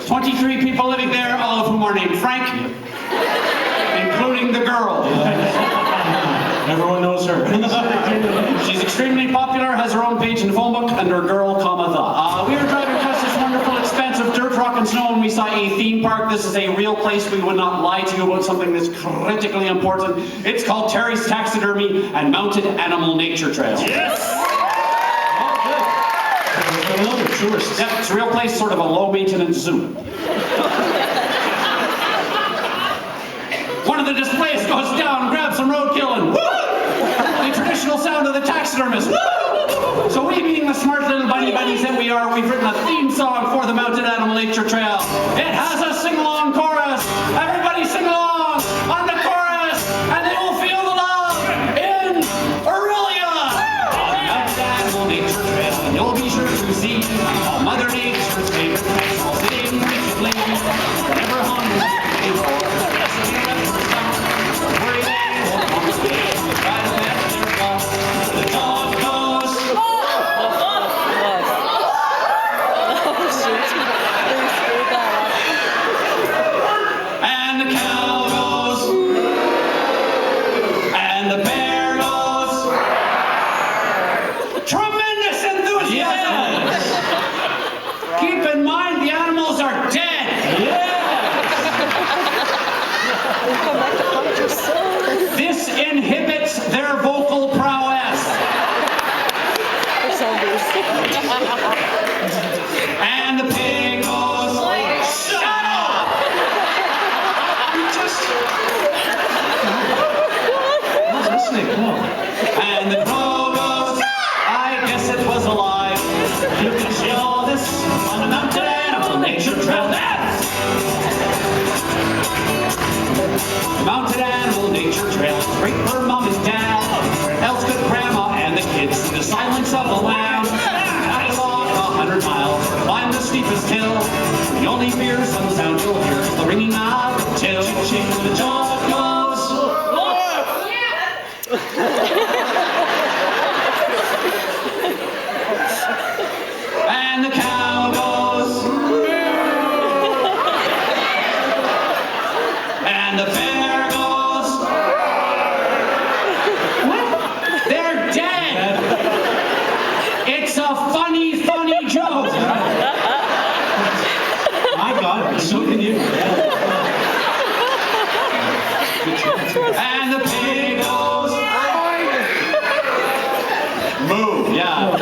23 people living there, all of whom are named Frank, including the girl. Everyone knows her. She's extremely popular, has her own page in the phone book, under girl, comma, the. We were driving past this wonderful expanse of dirt, rock, and snow, and we saw a theme park. This is a real place. We would not lie to you about something that's critically important. It's called Terry's Taxidermy and Mounted Animal Nature Trail. Yes! Oh, good. Tourists. Yep, it's a real place, sort of a low-maintenance zoo. One of the displays goes down, grabs some roadkill, and woo! The traditional sound of the taxidermist. Woo! So we, being the smart little bunny bunnies that we are, we've written a theme song for the Mounted Animal Nature Trail. It has a sing-along chorus. Everybody sing along on the chorus, and they will feel the love in Aurelia. On the Mounted Animal Nature Trail, and you'll be sure to see all Mother Nature's favorite pets all sitting patiently. Never hungry. The dog goes. And the cow goes. And the bear goes. Tremendous enthusiasm! Yes. Keep in mind the animals are dead. This inhibits their vocal prowess. And the pig goes, shut up! Not listening, come on. And the crow goes, I guess it was alive. You can see all this on the Mounted Animal Nature Trail. Dance! The Mounted Animal Nature Trail is great for mom and dad. Else good grandma and the kids in the silence of the land. I walk 100 miles, climb the steepest hill. The only fearsome sound you'll hear is the ringing of the till. The dog goes. And the cow goes. And the bear goes. What? They're dead. It's a funny, funny joke. My God, so can you. And the pig goes. Move, yeah.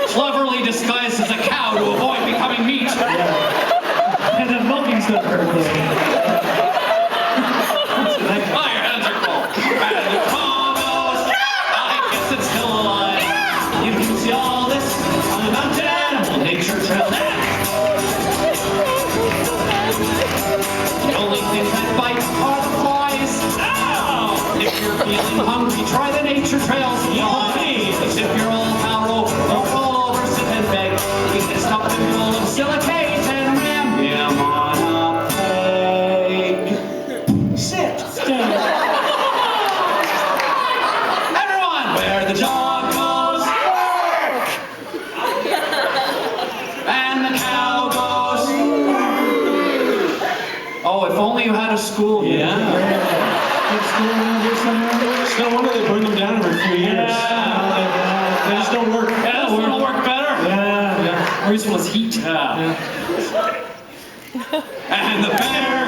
Cleverly disguised as a cow to avoid becoming meat. And then milking's not very good. Oh, your hands are cold. And the cow goes. I guess it's still alive. You can see all this on the Mounted Animal Nature Trail. The only things that bite are the flies. Ow! If you're feeling hungry, try the nature trails. Yummy! If you're all power or roll over, sit and beg. You can stop the full of silicate and ram him on a peg. Sit down. Everyone, where the dog goes. And the cow goes. Oh, if only you had a school here. Yeah. It's no wonder they bring them down every few years. Yeah. They just don't work. Yeah, this will work better. Yeah. Where's heat? Yeah. And the bear